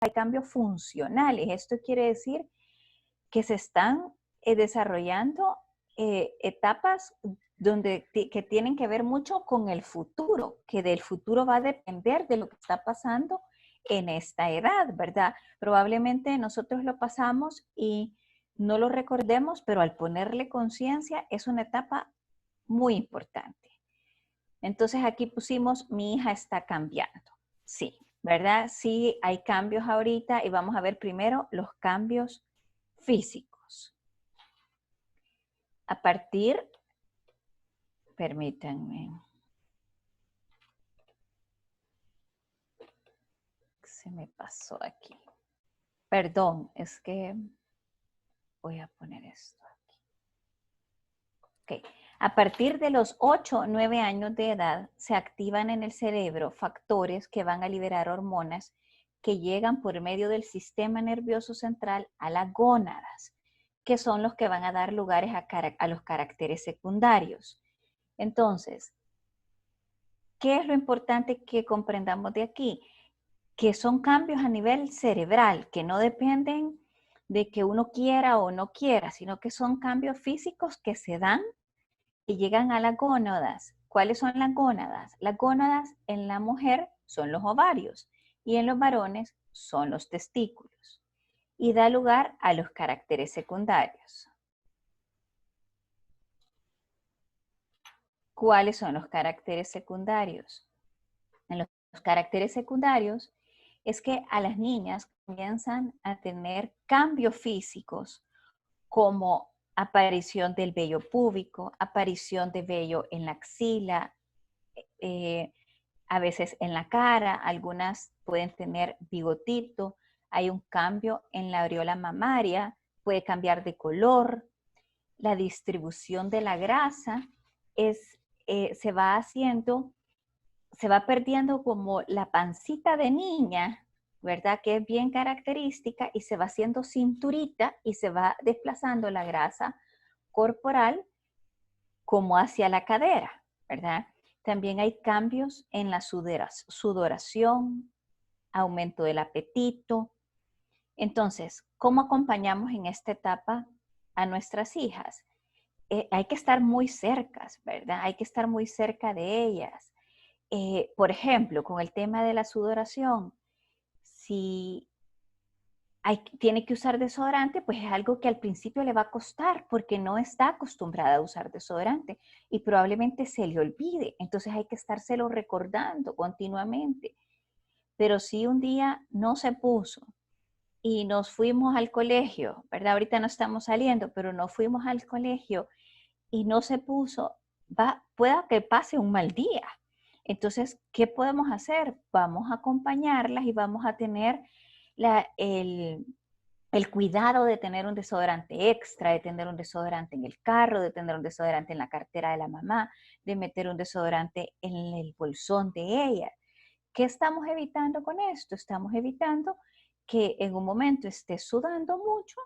hay cambios funcionales. Esto quiere decir que se están desarrollando etapas que tienen que ver mucho con el futuro, que del futuro va a depender de lo que está pasando en esta edad, ¿verdad? Probablemente nosotros lo pasamos y no lo recordemos, pero al ponerle conciencia es una etapa muy importante. Entonces aquí pusimos, mi hija está cambiando. Sí, ¿verdad? Sí, hay cambios ahorita y vamos a ver primero los cambios físicos. A partir, permítanme, se me pasó aquí. Perdón, es que voy a poner esto aquí. Ok. A partir de los 8 o 9 años de edad se activan en el cerebro factores que van a liberar hormonas que llegan por medio del sistema nervioso central a las gónadas, que son los que van a dar lugares a los caracteres secundarios. Entonces, ¿qué es lo importante que comprendamos de aquí? Que son cambios a nivel cerebral, que no dependen de que uno quiera o no quiera, sino que son cambios físicos que se dan y llegan a las gónadas. ¿Cuáles son las gónadas? Las gónadas en la mujer son los ovarios y en los varones son los testículos. Y da lugar a los caracteres secundarios. ¿Cuáles son los caracteres secundarios? En los caracteres secundarios es que a las niñas comienzan a tener cambios físicos como aparición del vello púbico, aparición de vello en la axila, a veces en la cara, algunas pueden tener bigotito, hay un cambio en la areola mamaria, puede cambiar de color, la distribución de la grasa se va haciendo, se va perdiendo como la pancita de niña, ¿verdad? Que es bien característica y se va haciendo cinturita y se va desplazando la grasa corporal como hacia la cadera, ¿verdad? También hay cambios en la sudoración, aumento del apetito. Entonces, ¿cómo acompañamos en esta etapa a nuestras hijas? Hay que estar muy cerca, ¿verdad? Hay que estar muy cerca de ellas. Por ejemplo, con el tema de la sudoración, si tiene que usar desodorante, pues es algo que al principio le va a costar porque no está acostumbrada a usar desodorante y probablemente se le olvide. Entonces hay que estárselo recordando continuamente. Pero si un día no se puso y nos fuimos al colegio, ¿verdad? Ahorita no estamos saliendo, pero nos fuimos al colegio y no se puso, pueda que pase un mal día. Entonces, ¿qué podemos hacer? Vamos a acompañarlas y vamos a tener el cuidado de tener un desodorante extra, de tener un desodorante en el carro, de tener un desodorante en la cartera de la mamá, de meter un desodorante en el bolsón de ella. ¿Qué estamos evitando con esto? Estamos evitando que en un momento esté sudando mucho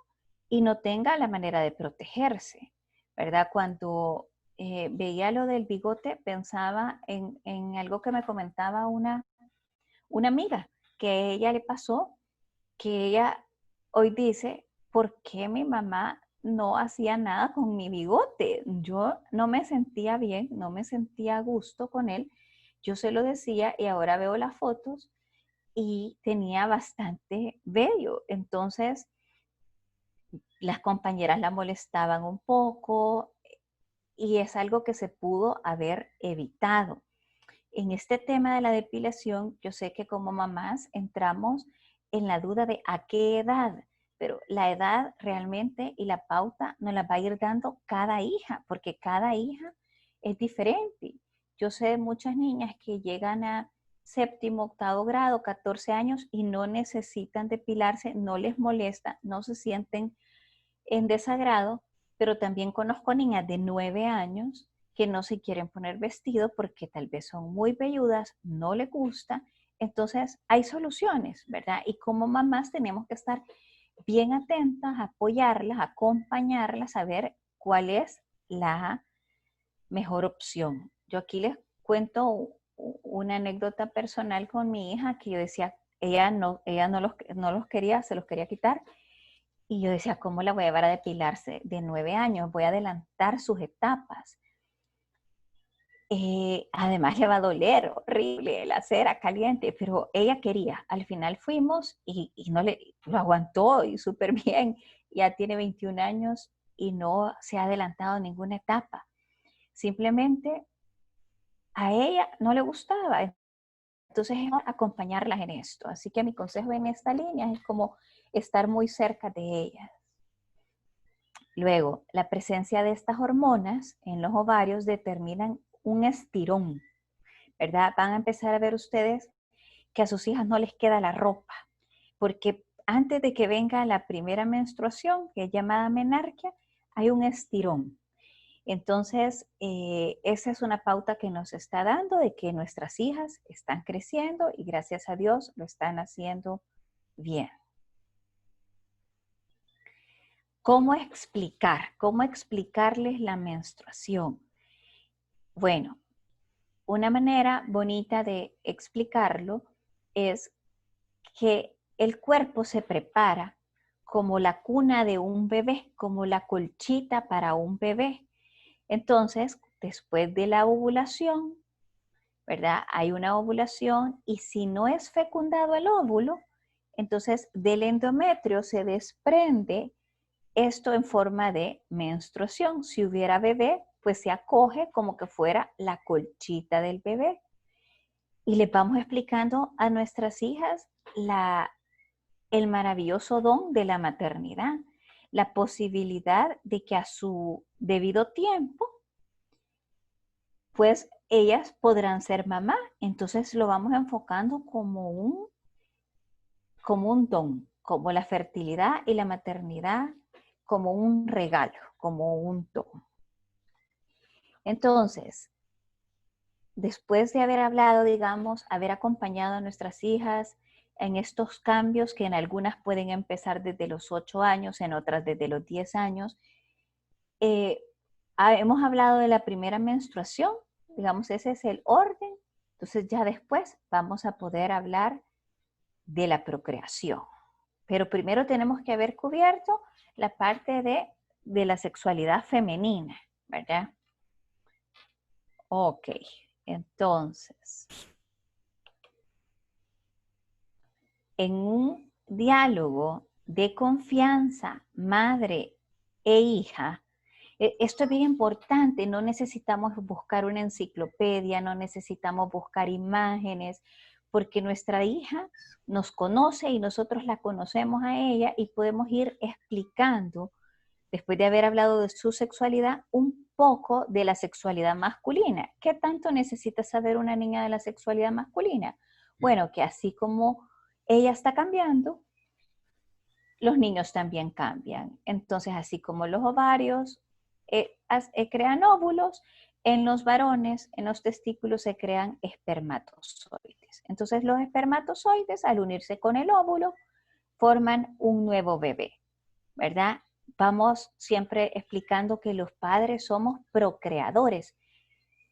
y no tenga la manera de protegerse, ¿verdad? Cuando veía lo del bigote, pensaba en algo que me comentaba una amiga, que a ella le pasó, que ella hoy dice, ¿por qué mi mamá no hacía nada con mi bigote? Yo no me sentía bien, no me sentía a gusto con él. Yo se lo decía y ahora veo las fotos y tenía bastante vello. Entonces, las compañeras la molestaban un poco y es algo que se pudo haber evitado. En este tema de la depilación, yo sé que como mamás entramos en la duda de a qué edad, pero la edad realmente y la pauta nos la va a ir dando cada hija, porque cada hija es diferente. Yo sé de muchas niñas que llegan a séptimo, octavo grado, 14 años y no necesitan depilarse, no les molesta, no se sienten en desagrado, pero también conozco niñas de 9 años que no se quieren poner vestido porque tal vez son muy velludas, no les gusta. Entonces hay soluciones, ¿verdad? Y como mamás tenemos que estar bien atentas, apoyarlas, acompañarlas, a ver cuál es la mejor opción. Yo aquí les cuento una anécdota personal con mi hija que yo decía, ella no los quería, se los quería quitar. Y yo decía, ¿cómo la voy a llevar a depilarse de 9 años? Voy a adelantar sus etapas. Además le va a doler, horrible, la cera caliente, pero ella quería. Al final fuimos y no lo aguantó y súper bien. Ya tiene 21 años y no se ha adelantado ninguna etapa. Simplemente a ella no le gustaba. Entonces es acompañarlas en esto. Así que mi consejo en esta línea es como estar muy cerca de ellas. Luego, la presencia de estas hormonas en los ovarios determinan un estirón, ¿verdad? Van a empezar a ver ustedes que a sus hijas no les queda la ropa, porque antes de que venga la primera menstruación, que es llamada menarquia, hay un estirón. Entonces, esa es una pauta que nos está dando de que nuestras hijas están creciendo y gracias a Dios lo están haciendo bien. ¿Cómo explicar? ¿Cómo explicarles la menstruación? Bueno, una manera bonita de explicarlo es que el cuerpo se prepara como la cuna de un bebé, como la colchita para un bebé. Entonces, después de la ovulación, ¿verdad? Hay una ovulación y si no es fecundado el óvulo, entonces del endometrio se desprende esto en forma de menstruación. Si hubiera bebé, pues se acoge como que fuera la colchita del bebé. Y les vamos explicando a nuestras hijas el maravilloso don de la maternidad, la posibilidad de que a su debido tiempo, pues ellas podrán ser mamá. Entonces lo vamos enfocando como un don, como la fertilidad y la maternidad, como un regalo, como un don. Entonces, después de haber hablado, digamos, haber acompañado a nuestras hijas en estos cambios que en algunas pueden empezar desde los 8 años, en otras desde los 10 años, hemos hablado de la primera menstruación, digamos, ese es el orden. Entonces ya después vamos a poder hablar de la procreación. Pero primero tenemos que haber cubierto la parte de la sexualidad femenina, ¿verdad? Ok, entonces, en un diálogo de confianza, madre e hija, esto es bien importante, no necesitamos buscar una enciclopedia, no necesitamos buscar imágenes, porque nuestra hija nos conoce y nosotros la conocemos a ella y podemos ir explicando, después de haber hablado de su sexualidad, un poco de la sexualidad masculina. ¿Qué tanto necesita saber una niña de la sexualidad masculina? Bueno, que así como ella está cambiando, los niños también cambian. Entonces, así como los ovarios crean óvulos, en los varones, en los testículos se crean espermatozoides. Entonces, los espermatozoides, al unirse con el óvulo, forman un nuevo bebé, ¿verdad? Vamos siempre explicando que los padres somos procreadores.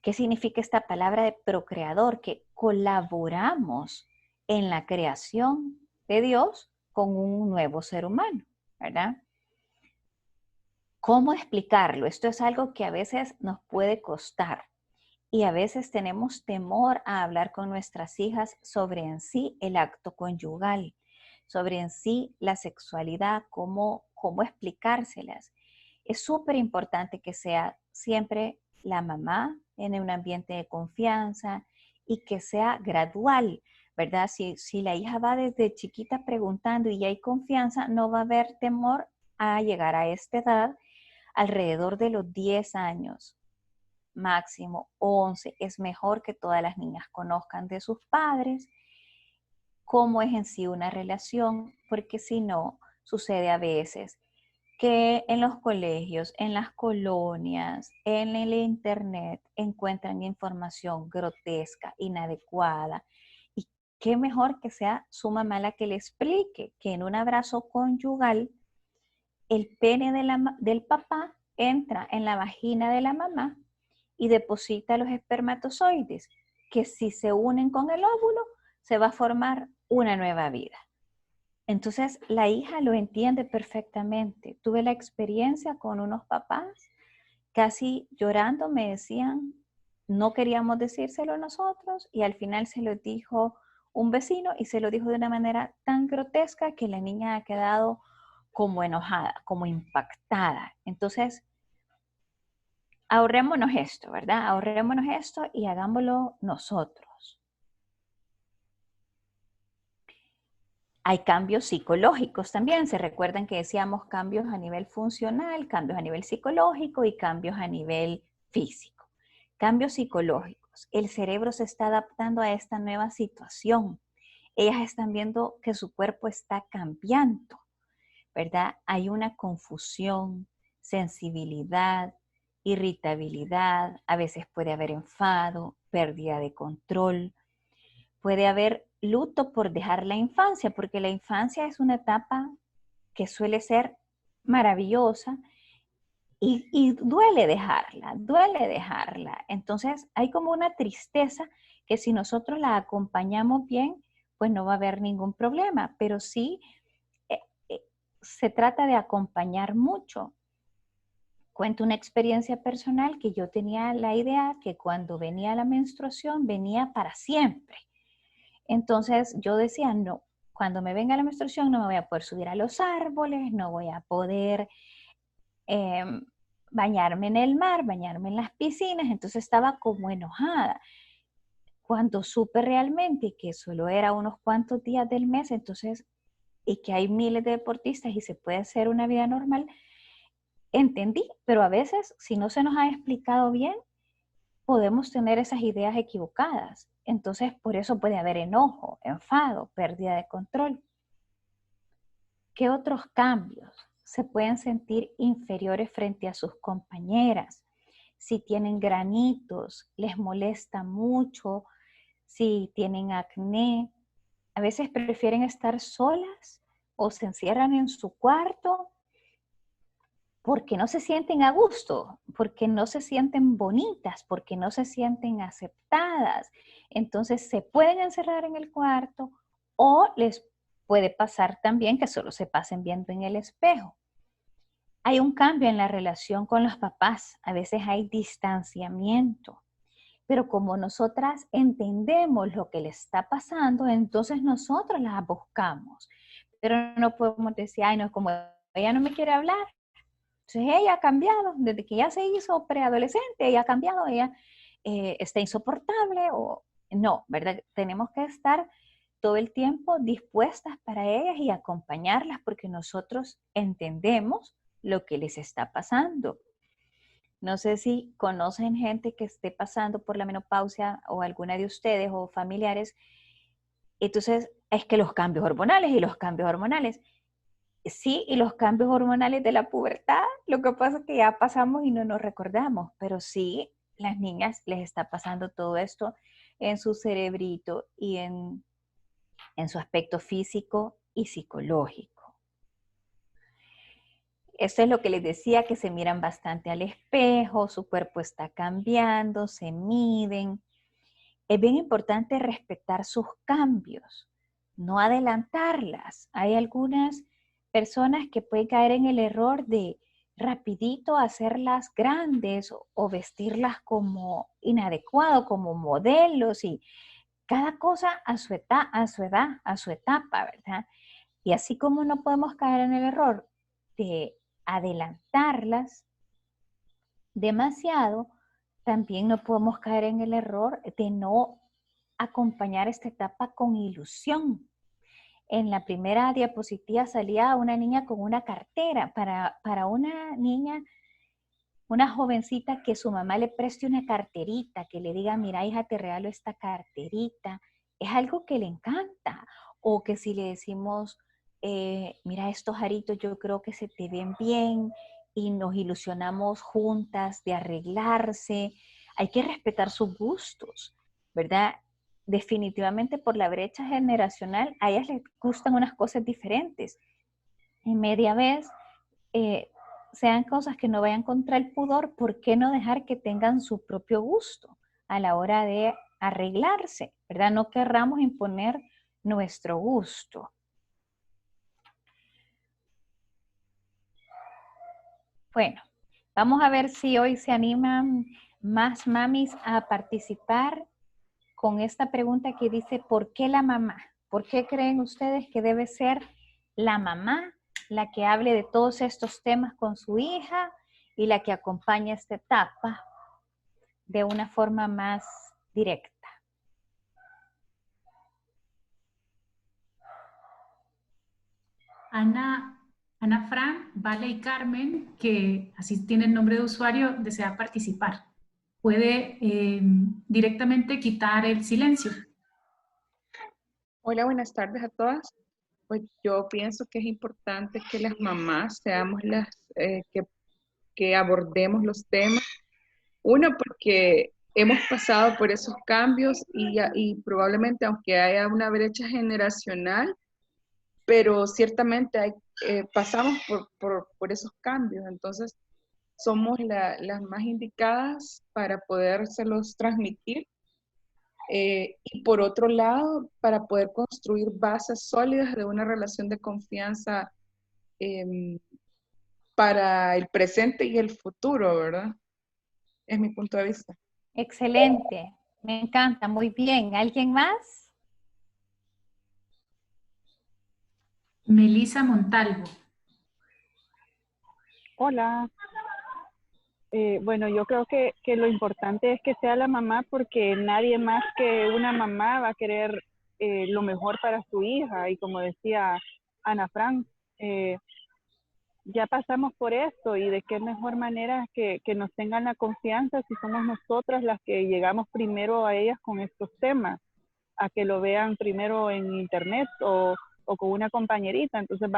¿Qué significa esta palabra de procreador? Que colaboramos en la creación de Dios con un nuevo ser humano, ¿verdad? ¿Cómo explicarlo? Esto es algo que a veces nos puede costar y a veces tenemos temor a hablar con nuestras hijas sobre en sí el acto conyugal, sobre en sí la sexualidad, cómo explicárselas. Es súper importante que sea siempre la mamá en un ambiente de confianza y que sea gradual, ¿verdad? Si la hija va desde chiquita preguntando y hay confianza, no va a haber temor a llegar a esta edad alrededor de los 10 años, máximo 11. Es mejor que todas las niñas conozcan de sus padres cómo es en sí una relación, porque si no, sucede a veces que en los colegios, en las colonias, en el internet encuentran información grotesca, inadecuada. Y qué mejor que sea su mamá la que le explique que en un abrazo conyugal el pene del papá entra en la vagina de la mamá y deposita los espermatozoides, que si se unen con el óvulo, se va a formar una nueva vida. Entonces, la hija lo entiende perfectamente. Tuve la experiencia con unos papás, casi llorando me decían, no queríamos decírselo nosotros, y al final se lo dijo un vecino y se lo dijo de una manera tan grotesca que la niña ha quedado como enojada, como impactada. Entonces, ahorrémonos esto, ¿verdad? Ahorrémonos esto y hagámoslo nosotros. Hay cambios psicológicos también. Se recuerdan que decíamos cambios a nivel funcional, cambios a nivel psicológico y cambios a nivel físico. Cambios psicológicos. El cerebro se está adaptando a esta nueva situación. Ellas están viendo que su cuerpo está cambiando, ¿verdad? Hay una confusión, sensibilidad, irritabilidad, a veces puede haber enfado, pérdida de control, puede haber luto por dejar la infancia, porque la infancia es una etapa que suele ser maravillosa y duele dejarla, duele dejarla. Entonces hay como una tristeza que si nosotros la acompañamos bien, pues no va a haber ningún problema, pero sí eh, eh, se trata de acompañar mucho. Cuento una experiencia personal que yo tenía la idea que cuando venía la menstruación venía para siempre. Entonces yo decía, no, cuando me venga la menstruación no me voy a poder subir a los árboles, no voy a poder eh, bañarme en el mar, bañarme en las piscinas, entonces estaba como enojada. Cuando supe realmente que solo era unos cuantos días del mes, entonces, y que hay miles de deportistas y se puede hacer una vida normal, entendí, pero a veces si no se nos ha explicado bien, podemos tener esas ideas equivocadas. Entonces, por eso puede haber enojo, enfado, pérdida de control. ¿Qué otros cambios? Se pueden sentir inferiores frente a sus compañeras. Si tienen granitos, les molesta mucho. Si tienen acné, a veces prefieren estar solas o se encierran en su cuarto porque no se sienten a gusto, porque no se sienten bonitas, porque no se sienten aceptadas. Entonces se pueden encerrar en el cuarto o les puede pasar también que solo se pasen viendo en el espejo. Hay un cambio en la relación con los papás, a veces hay distanciamiento, pero como nosotras entendemos lo que les está pasando, entonces nosotros las buscamos. Pero no podemos decir, ay, no, como ella no me quiere hablar, entonces ella ha cambiado, desde que ya se hizo preadolescente, ella ha cambiado, ella está insoportable o no, ¿verdad? Tenemos que estar todo el tiempo dispuestas para ellas y acompañarlas porque nosotros entendemos lo que les está pasando. No sé si conocen gente que esté pasando por la menopausia o alguna de ustedes o familiares. Entonces, es que los cambios hormonales y los cambios hormonales. Sí, y los cambios hormonales de la pubertad, lo que pasa es que ya pasamos y no nos recordamos, pero sí, las niñas les está pasando todo esto en su cerebrito y en su aspecto físico y psicológico. Eso es lo que les decía, que se miran bastante al espejo, su cuerpo está cambiando, se miden. Es bien importante respetar sus cambios, no adelantarlas. Hay algunas personas que pueden caer en el error de rapidito hacerlas grandes o vestirlas como inadecuado, como modelos y cada cosa a su edad, a su etapa, ¿verdad? Y así como no podemos caer en el error de adelantarlas demasiado, también no podemos caer en el error de no acompañar esta etapa con ilusión. En la primera diapositiva salía una niña con una cartera. Para una niña, una jovencita, que su mamá le preste una carterita, que le diga, mira hija, te regalo esta carterita, es algo que le encanta. O que si le decimos, mira estos aritos, yo creo que se te ven bien y nos ilusionamos juntas de arreglarse. Hay que respetar sus gustos, ¿verdad? Definitivamente por la brecha generacional a ellas les gustan unas cosas diferentes. En media vez, eh, sean cosas que no vayan contra el pudor, ¿por qué no dejar que tengan su propio gusto a la hora de arreglarse? ¿Verdad? No querramos imponer nuestro gusto. Bueno, vamos a ver si hoy se animan más mamis a participar con esta pregunta que dice, ¿por qué la mamá? ¿Por qué creen ustedes que debe ser la mamá la que hable de todos estos temas con su hija y la que acompaña esta etapa de una forma más directa? Ana Fran, Vale y Carmen, que así tiene el nombre de usuario, desea participar. Puede directamente quitar el silencio. Hola, buenas tardes a todas. Pues yo pienso que es importante que las mamás seamos las que abordemos los temas. Uno, porque hemos pasado por esos cambios y probablemente aunque haya una brecha generacional, pero ciertamente pasamos por esos cambios. Entonces, somos las más indicadas para podérselos transmitir. Y por otro lado, para poder construir bases sólidas de una relación de confianza para el presente y el futuro, ¿verdad? Es mi punto de vista. Excelente, me encanta, muy bien. ¿Alguien más? Melisa Montalvo. Hola. Bueno, yo creo que lo importante es que sea la mamá porque nadie más que una mamá va a querer lo mejor para su hija. Y como decía Ana Fran, ya pasamos por esto y de qué mejor manera que nos tengan la confianza si somos nosotras las que llegamos primero a ellas con estos temas, a que lo vean primero en internet o con una compañerita. Entonces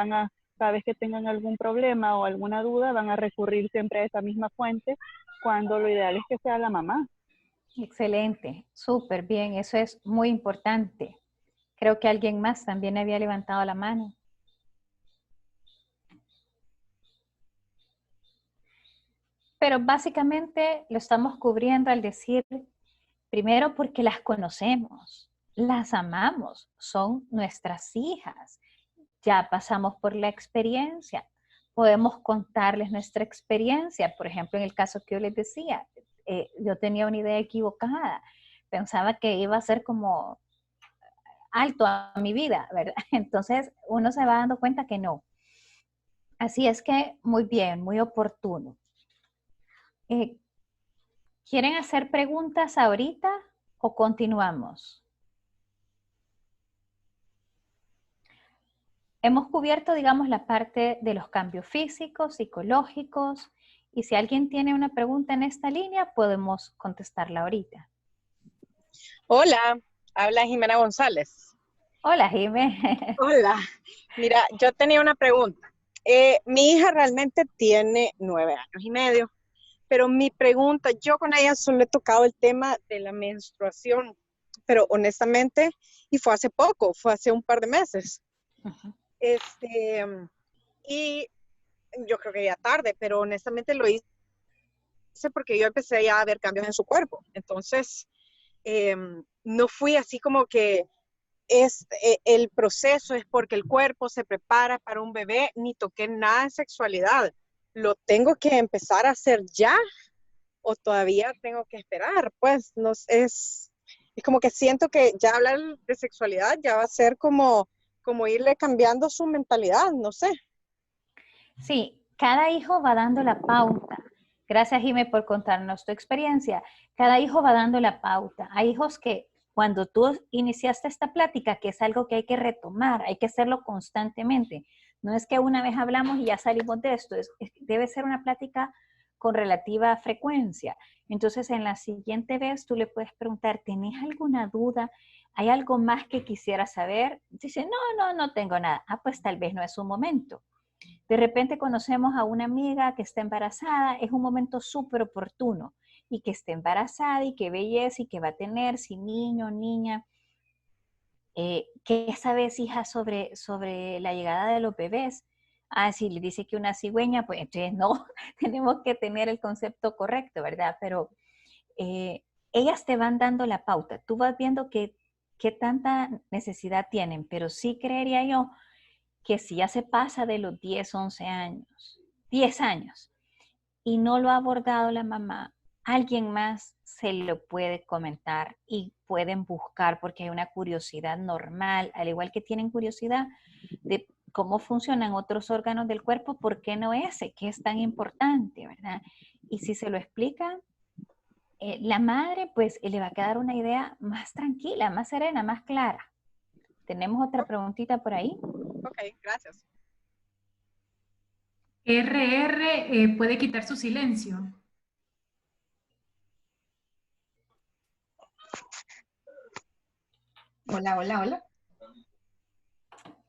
cada vez que tengan algún problema o alguna duda, van a recurrir siempre a esa misma fuente, cuando lo ideal es que sea la mamá. Excelente, súper bien, eso es muy importante. Creo que alguien más también había levantado la mano. Pero básicamente lo estamos cubriendo al decir, primero porque las conocemos, las amamos, son nuestras hijas, ya pasamos por la experiencia, podemos contarles nuestra experiencia. Por ejemplo, en el caso que yo les decía, yo tenía una idea equivocada, pensaba que iba a ser como alto a mi vida, ¿verdad? Entonces uno se va dando cuenta que no. Así es que muy bien, muy oportuno. ¿Quieren hacer preguntas ahorita o continuamos? Hemos cubierto, digamos, la parte de los cambios físicos, psicológicos, y si alguien tiene una pregunta en esta línea, podemos contestarla ahorita. Hola, habla Jimena González. Hola, Jimé. Hola, mira, yo tenía una pregunta. Mi hija realmente tiene 9 años y medio, pero mi pregunta, yo con ella solo he tocado el tema de la menstruación, pero honestamente, y fue hace poco, fue hace un par de meses. Y yo creo que ya tarde, pero honestamente lo hice porque yo empecé ya a ver cambios en su cuerpo. Entonces, no fui así como que el proceso es porque el cuerpo se prepara para un bebé, ni toqué nada de sexualidad. ¿Lo tengo que empezar a hacer ya o todavía tengo que esperar? Pues no es como que siento que ya hablar de sexualidad ya va a ser como irle cambiando su mentalidad, no sé. Sí, cada hijo va dando la pauta. Gracias, Jimé, por contarnos tu experiencia. Cada hijo va dando la pauta. Hay hijos que cuando tú iniciaste esta plática, que es algo que hay que retomar, hay que hacerlo constantemente. No es que una vez hablamos y ya salimos de esto, debe ser una plática con relativa frecuencia. Entonces, en la siguiente vez tú le puedes preguntar, ¿tenés alguna duda? ¿Hay algo más que quisiera saber? Dice, no tengo nada. Ah, pues tal vez no es su momento. De repente conocemos a una amiga que está embarazada, es un momento súper oportuno, y que esté embarazada y que belleza y que va a tener, si niño o niña. ¿Qué sabes, hija, sobre la llegada de los bebés? Ah, si le dice que una cigüeña, pues entonces no, tenemos que tener el concepto correcto, ¿verdad? Pero ellas te van dando la pauta. Tú vas viendo que qué tanta necesidad tienen, pero sí creería yo que si ya se pasa de los 10, 11 años, 10 años, y no lo ha abordado la mamá, alguien más se lo puede comentar y pueden buscar porque hay una curiosidad normal, al igual que tienen curiosidad de cómo funcionan otros órganos del cuerpo, ¿por qué no ese? ¿Qué es tan importante, verdad? Y si se lo explican, la madre pues le va a quedar una idea más tranquila, más serena, más clara. ¿Tenemos otra preguntita por ahí? Ok, gracias. RR puede quitar su silencio. Hola, hola, hola.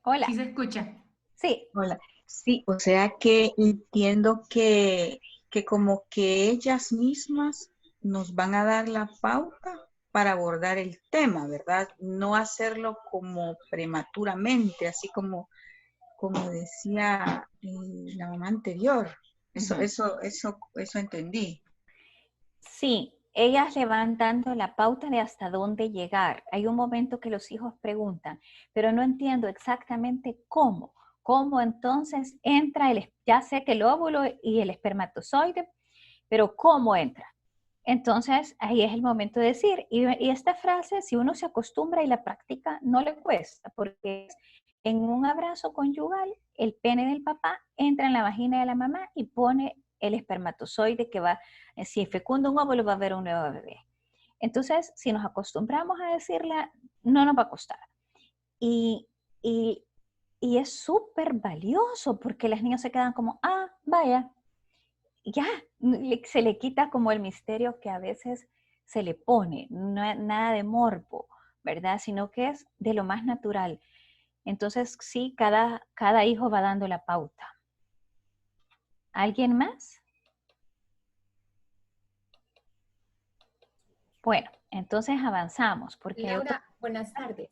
Hola. ¿Sí se escucha? Sí. Hola. Sí, o sea que entiendo que como que ellas mismas nos van a dar la pauta para abordar el tema, ¿verdad? No hacerlo como prematuramente, así como decía la mamá anterior. Eso entendí. Sí, ellas le van dando la pauta de hasta dónde llegar. Hay un momento que los hijos preguntan, pero no entiendo exactamente cómo. ¿Cómo entonces entra ya sé que el óvulo y el espermatozoide, pero cómo entra? Entonces ahí es el momento de decir, y esta frase, si uno se acostumbra y la practica, no le cuesta, porque en un abrazo conyugal, el pene del papá entra en la vagina de la mamá y pone el espermatozoide que va, si fecunda un óvulo, va a haber un nuevo bebé. Entonces, si nos acostumbramos a decirla, no nos va a costar. Y, y, y es súper valioso porque las niñas se quedan como, ah, vaya, ya, se le quita como el misterio que a veces se le pone, no, nada de morbo, ¿verdad? Sino que es de lo más natural. Entonces, sí, cada hijo va dando la pauta. ¿Alguien más? Bueno, entonces avanzamos porque hay otro... Laura, buenas tardes.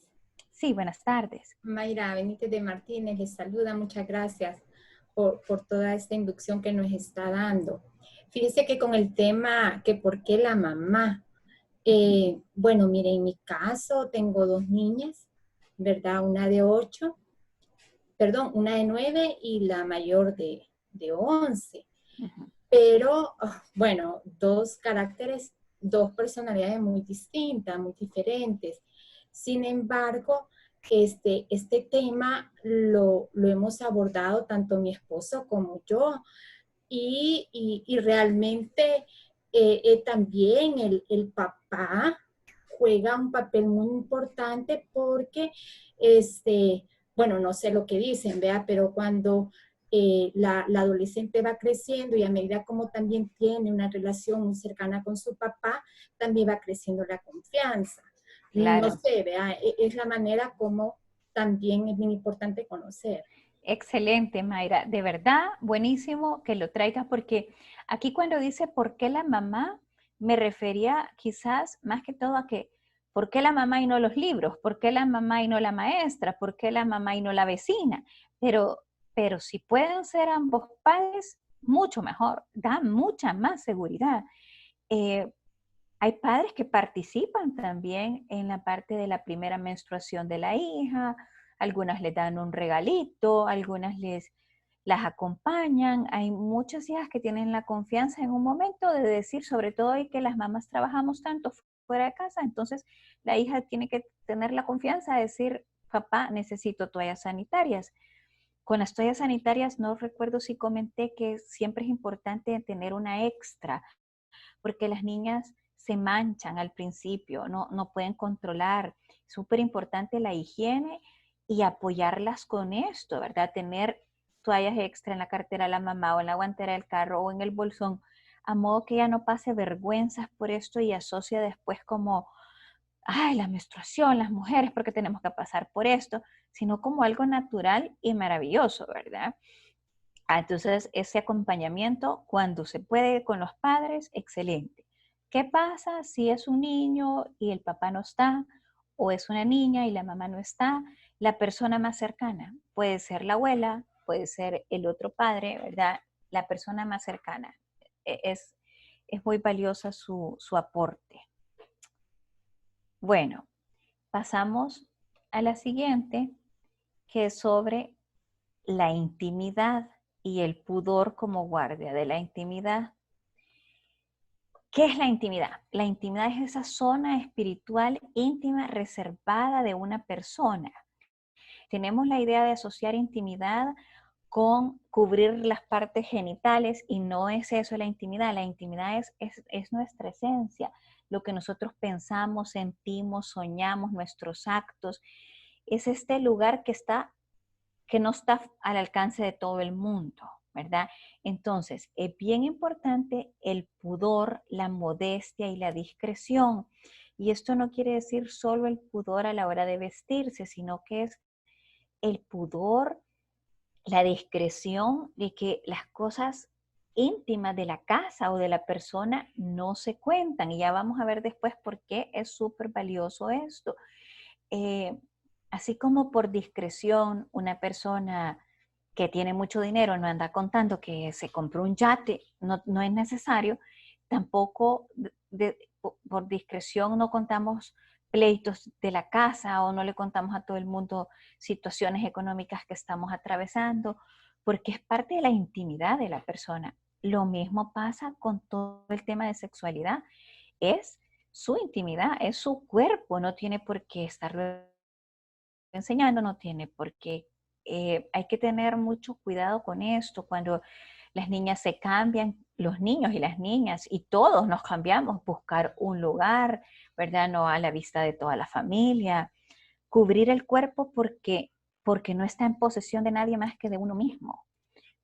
Sí, buenas tardes. Mayra Benítez de Martínez les saluda. Muchas gracias por toda esta inducción que nos está dando. Fíjese que con el tema que por qué la mamá, bueno, mire, en mi caso tengo dos niñas, ¿verdad? Una de 8, perdón, una de 9 y la mayor de 11. Ujú. Pero, bueno, dos caracteres, dos personalidades muy distintas, muy diferentes. Sin embargo, este tema lo hemos abordado tanto mi esposo como yo y realmente también el papá juega un papel muy importante porque, bueno, no sé lo que dicen, ¿vea? Pero cuando la adolescente va creciendo y a medida como también tiene una relación muy cercana con su papá, también va creciendo la confianza. No Claro. sé, ¿vea? Es la manera como también es bien importante conocer. Excelente, Mayra. De verdad, buenísimo que lo traigas porque aquí cuando dice por qué la mamá, me refería quizás más que todo a que por qué la mamá y no los libros, por qué la mamá y no la maestra, por qué la mamá y no la vecina. Pero si pueden ser ambos padres, mucho mejor, da mucha más seguridad. Eh, Hay padres que participan también en la parte de la primera menstruación de la hija, algunas les dan un regalito, algunas las acompañan. Hay muchas hijas que tienen la confianza en un momento de decir, sobre todo hoy que las mamás trabajamos tanto fuera de casa, entonces la hija tiene que tener la confianza de decir, papá, necesito toallas sanitarias. Con las toallas sanitarias no recuerdo si comenté que siempre es importante tener una extra porque las niñas se manchan al principio, no pueden controlar. Súper importante la higiene y apoyarlas con esto, ¿verdad? Tener toallas extra en la cartera de la mamá o en la guantera del carro o en el bolsón, a modo que ella no pase vergüenzas por esto y asocia después como, ay, la menstruación, las mujeres, porque tenemos que pasar por esto, sino como algo natural y maravilloso, ¿verdad? Entonces, ese acompañamiento, cuando se puede con los padres, excelente. ¿Qué pasa si es un niño y el papá no está? ¿O es una niña y la mamá no está? La persona más cercana puede ser la abuela, puede ser el otro padre, ¿verdad? La persona más cercana. Es, es muy valiosa su aporte. Bueno, pasamos a la siguiente, que es sobre la intimidad y el pudor como guardia de la intimidad. ¿Qué es la intimidad? La intimidad es esa zona espiritual íntima reservada de una persona. Tenemos la idea de asociar intimidad con cubrir las partes genitales y no es eso la intimidad. La intimidad es nuestra esencia, lo que nosotros pensamos, sentimos, soñamos, nuestros actos. Es este lugar que no está al alcance de todo el mundo, ¿verdad? Entonces, es bien importante el pudor, la modestia y la discreción. Y esto no quiere decir solo el pudor a la hora de vestirse, sino que es el pudor, la discreción de que las cosas íntimas de la casa o de la persona no se cuentan. Y ya vamos a ver después por qué es súper valioso esto. Así como por discreción una persona que tiene mucho dinero no anda contando que se compró un yate, no es necesario, tampoco por discreción no contamos pleitos de la casa o no le contamos a todo el mundo situaciones económicas que estamos atravesando, porque es parte de la intimidad de la persona. Lo mismo pasa con todo el tema de sexualidad. Es su intimidad, es su cuerpo, no tiene por qué estarlo enseñando, no tiene por qué. Hay que tener mucho cuidado con esto. Cuando las niñas se cambian, los niños y las niñas, y todos nos cambiamos, buscar un lugar, ¿verdad? No a la vista de toda la familia. Cubrir el cuerpo porque no está en posesión de nadie más que de uno mismo,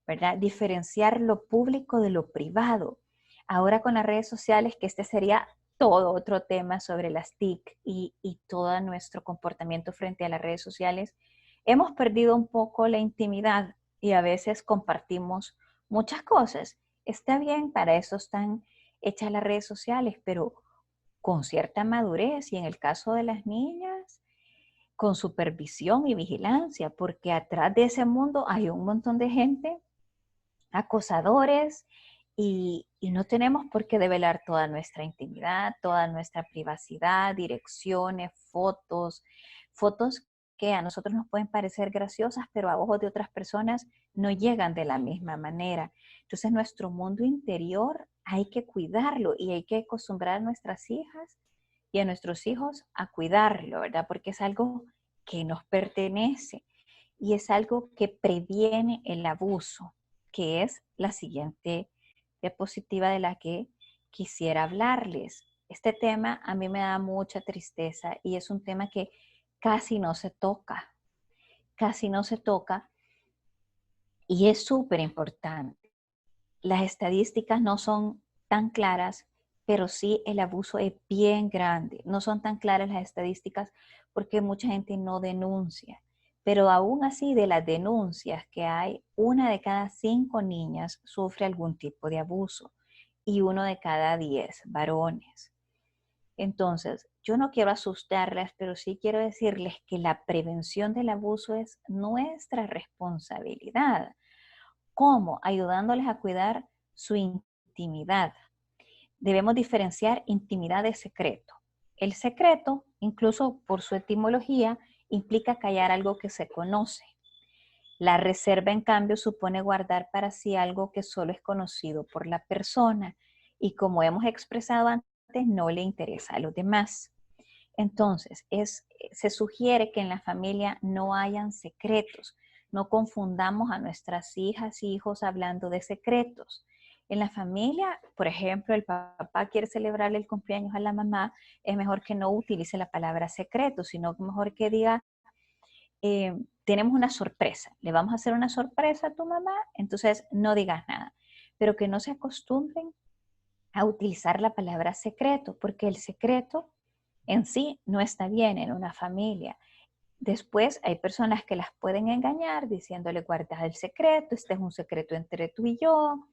¿verdad? Diferenciar lo público de lo privado. Ahora con las redes sociales, que este sería todo otro tema sobre las TIC y todo nuestro comportamiento frente a las redes sociales, hemos perdido un poco la intimidad y a veces compartimos muchas cosas. Está bien, para eso están hechas las redes sociales, pero con cierta madurez y en el caso de las niñas, con supervisión y vigilancia, porque atrás de ese mundo hay un montón de gente, acosadores, y no tenemos por qué develar toda nuestra intimidad, toda nuestra privacidad, direcciones, fotos que a nosotros nos pueden parecer graciosas, pero a ojos de otras personas no llegan de la misma manera. Entonces nuestro mundo interior hay que cuidarlo y hay que acostumbrar a nuestras hijas y a nuestros hijos a cuidarlo, ¿verdad? Porque es algo que nos pertenece y es algo que previene el abuso, que es la siguiente diapositiva de la que quisiera hablarles. Este tema a mí me da mucha tristeza y es un tema que casi no se toca y es súper importante. Las estadísticas no son tan claras, pero sí el abuso es bien grande. No son tan claras las estadísticas porque mucha gente no denuncia. Pero aún así, de las denuncias que hay, 1 de cada 5 niñas sufre algún tipo de abuso y 1 de cada 10 varones. Entonces, yo no quiero asustarlas, pero sí quiero decirles que la prevención del abuso es nuestra responsabilidad. ¿Cómo? Ayudándoles a cuidar su intimidad. Debemos diferenciar intimidad de secreto. El secreto, incluso por su etimología, implica callar algo que se conoce. La reserva, en cambio, supone guardar para sí algo que solo es conocido por la persona y, como hemos expresado antes, no le interesa a los demás. Entonces, se sugiere que en la familia no hayan secretos. No confundamos a nuestras hijas y hijos hablando de secretos. En la familia, por ejemplo, el papá quiere celebrarle el cumpleaños a la mamá, es mejor que no utilice la palabra secreto, sino mejor que diga, tenemos una sorpresa, le vamos a hacer una sorpresa a tu mamá, entonces no digas nada. Pero que no se acostumbren a utilizar la palabra secreto, porque el secreto en sí no está bien en una familia. Después hay personas que las pueden engañar diciéndole guarda el secreto, este es un secreto entre tú y yo.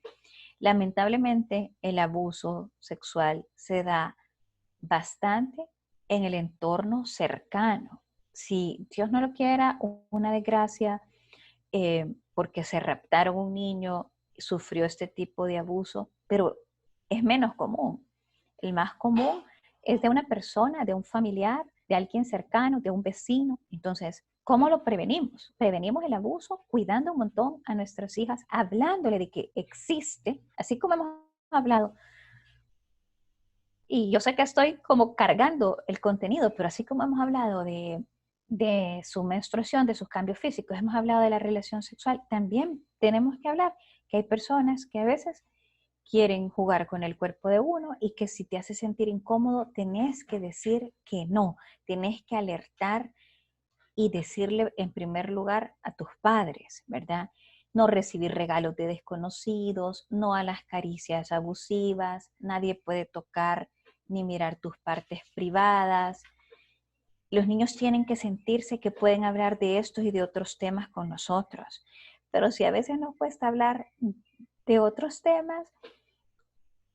Lamentablemente el abuso sexual se da bastante en el entorno cercano. Si Dios no lo quiera, una desgracia, porque se raptaron un niño, sufrió este tipo de abuso, pero es menos común. El más común es de una persona, de un familiar, de alguien cercano, de un vecino. Entonces, ¿cómo lo prevenimos? Prevenimos el abuso cuidando un montón a nuestras hijas, hablándole de que existe, así como hemos hablado. Y yo sé que estoy como cargando el contenido, pero así como hemos hablado de su menstruación, de sus cambios físicos, hemos hablado de la relación sexual, también tenemos que hablar que hay personas que a veces quieren jugar con el cuerpo de uno y que si te hace sentir incómodo, tenés que decir que no, tenés que alertar y decirle en primer lugar a tus padres, ¿verdad? No recibir regalos de desconocidos, no a las caricias abusivas, nadie puede tocar ni mirar tus partes privadas. Los niños tienen que sentirse que pueden hablar de estos y de otros temas con nosotros, pero si a veces nos cuesta hablar de otros temas,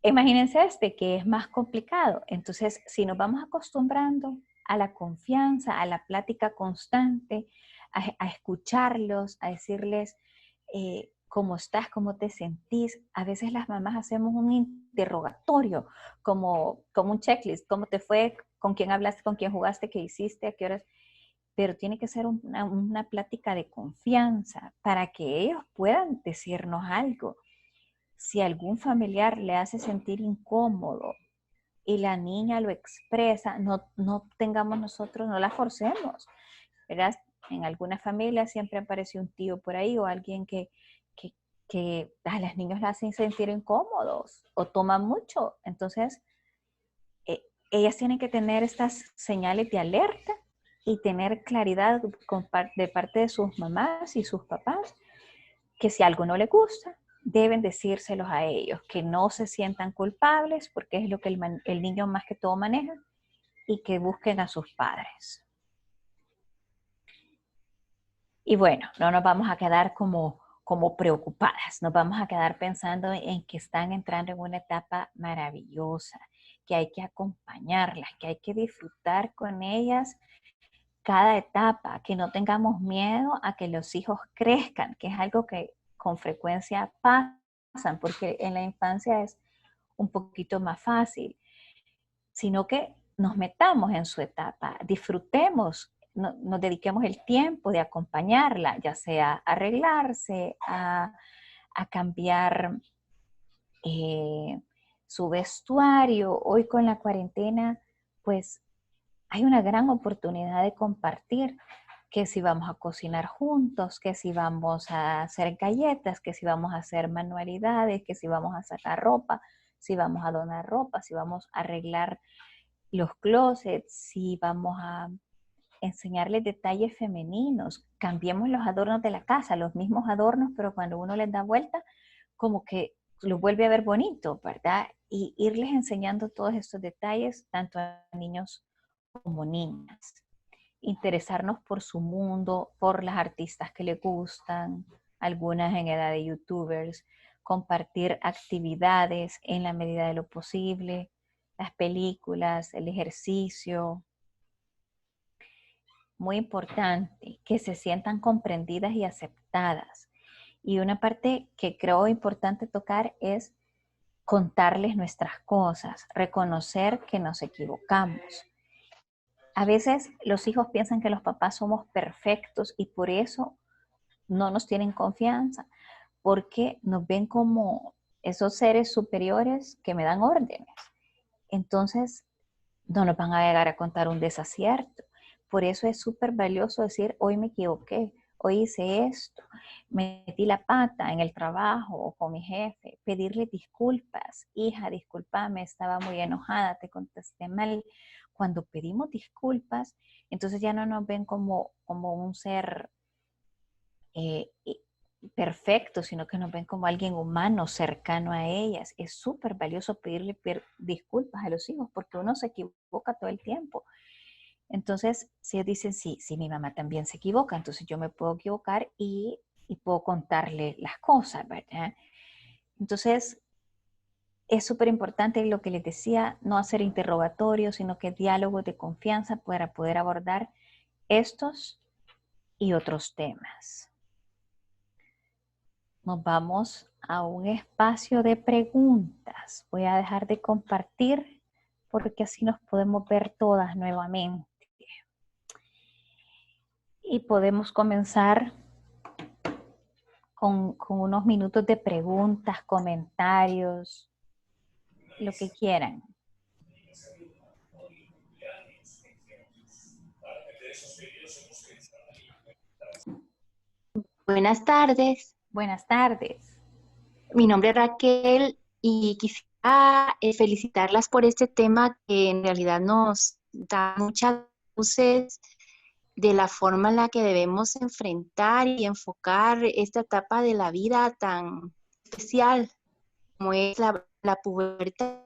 imagínense este que es más complicado. Entonces, si nos vamos acostumbrando a la confianza, a la plática constante, a escucharlos, a decirles cómo estás, cómo te sentís. A veces las mamás hacemos un interrogatorio, como un checklist, cómo te fue, con quién hablaste, con quién jugaste, qué hiciste, a qué horas. Pero tiene que ser una plática de confianza para que ellos puedan decirnos algo. Si algún familiar le hace sentir incómodo y la niña lo expresa, no tengamos nosotros, no la forcemos, ¿verdad? En alguna familia siempre aparece un tío por ahí o alguien que a los niños la hacen sentir incómodos o toman mucho. Entonces, ellas tienen que tener estas señales de alerta y tener claridad de parte de sus mamás y sus papás que si algo no les gusta, deben decírselos a ellos, que no se sientan culpables porque es lo que el niño más que todo maneja y que busquen a sus padres. Y bueno, no nos vamos a quedar como preocupadas, nos vamos a quedar pensando en que están entrando en una etapa maravillosa, que hay que acompañarlas, que hay que disfrutar con ellas cada etapa, que no tengamos miedo a que los hijos crezcan, que es algo que con frecuencia pasan, porque en la infancia es un poquito más fácil, sino que nos metamos en su etapa, disfrutemos, nos dediquemos el tiempo de acompañarla, ya sea a arreglarse, a cambiar su vestuario. Hoy con la cuarentena, pues hay una gran oportunidad de compartir, que si vamos a cocinar juntos, que si vamos a hacer galletas, que si vamos a hacer manualidades, que si vamos a sacar ropa, si vamos a donar ropa, si vamos a arreglar los closets, si vamos a enseñarles detalles femeninos, cambiemos los adornos de la casa, los mismos adornos, pero cuando uno les da vuelta, como que los vuelve a ver bonito, ¿verdad? Y irles enseñando todos estos detalles, tanto a niños como niñas. Interesarnos por su mundo, por las artistas que le gustan, algunas en edad de youtubers, compartir actividades en la medida de lo posible, las películas, el ejercicio. Muy importante, que se sientan comprendidas y aceptadas. Y una parte que creo importante tocar es contarles nuestras cosas, reconocer que nos equivocamos. A veces los hijos piensan que los papás somos perfectos y por eso no nos tienen confianza, porque nos ven como esos seres superiores que me dan órdenes. Entonces, no nos van a llegar a contar un desacierto. Por eso es súper valioso decir, hoy me equivoqué, hoy hice esto, metí la pata en el trabajo o con mi jefe, pedirle disculpas. Hija, discúlpame, estaba muy enojada, te contesté mal. Cuando pedimos disculpas, entonces ya no nos ven como un ser perfecto, sino que nos ven como alguien humano, cercano a ellas. Es súper valioso pedirle disculpas a los hijos porque uno se equivoca todo el tiempo. Entonces, si ellos dicen, sí, mi mamá también se equivoca, entonces yo me puedo equivocar y puedo contarle las cosas, ¿verdad? Entonces, es súper importante lo que les decía, no hacer interrogatorios, sino que diálogos de confianza para poder abordar estos y otros temas. Nos vamos a un espacio de preguntas. Voy a dejar de compartir porque así nos podemos ver todas nuevamente. Y podemos comenzar con unos minutos de preguntas, comentarios, lo que quieran. Buenas tardes. Buenas tardes. Mi nombre es Raquel y quisiera felicitarlas por este tema que en realidad nos da muchas luces de la forma en la que debemos enfrentar y enfocar esta etapa de la vida tan especial como es la pubertad.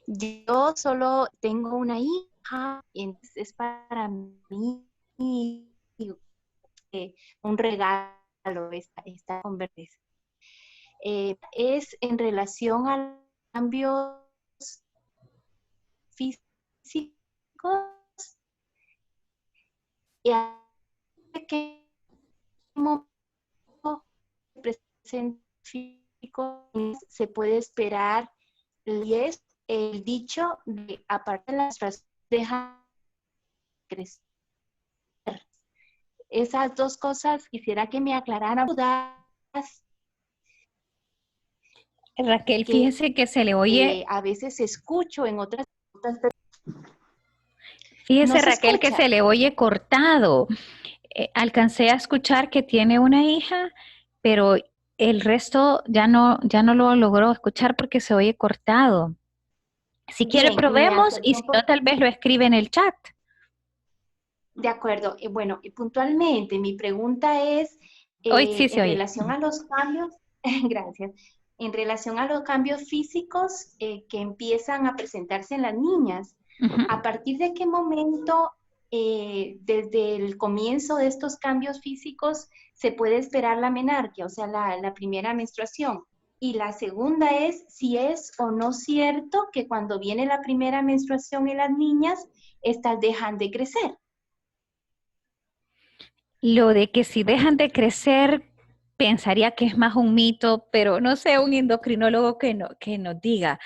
Yo solo tengo una hija, y entonces es para mí un regalo esta conversación. Es en relación a los cambios físicos y a qué momento físico se puede esperar, y es el dicho de aparte de las razones deja crecer. Esas dos cosas quisiera que me aclararan. Raquel, fíjese que se le oye. A veces escucho en otras. Fíjese, ¿No se Raquel, que escucha? se le oye cortado. Alcancé a escuchar que tiene una hija, pero el resto ya no lo logró escuchar porque se oye cortado. Si quiere, Bien, probemos y si no, tal vez lo escribe en el chat. De acuerdo. Bueno, y puntualmente, mi pregunta es Hoy sí se en oye. relación a los cambios, gracias, en relación a los cambios físicos que empiezan a presentarse en las niñas. ¿A partir de qué momento, desde el comienzo de estos cambios físicos, se puede esperar la menarquia, o sea, la primera menstruación? Y la segunda es si es o no cierto que cuando viene la primera menstruación en las niñas, estas dejan de crecer. Lo de que si dejan de crecer, pensaría que es más un mito, pero no sé, un endocrinólogo que nos diga.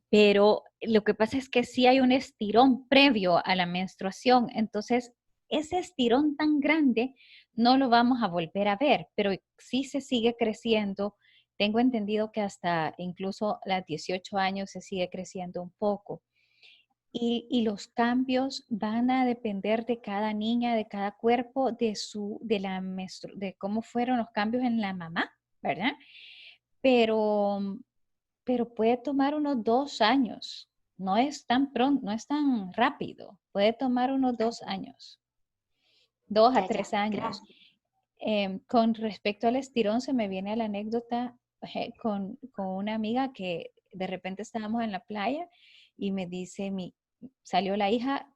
Pero lo que pasa es que sí hay un estirón previo a la menstruación, entonces ese estirón tan grande no lo vamos a volver a ver, pero sí se sigue creciendo. Tengo entendido que hasta incluso a los 18 años se sigue creciendo un poco. Y los cambios van a depender de cada niña, de cada cuerpo, de cómo fueron los cambios en la mamá, ¿verdad? Pero puede tomar unos 2 años. No es tan pronto, no es tan rápido. Puede tomar unos 2 años. 2 a 3 años. Con respecto al estirón, se me viene la anécdota con una amiga que de repente estábamos en la playa y me dice, salió la hija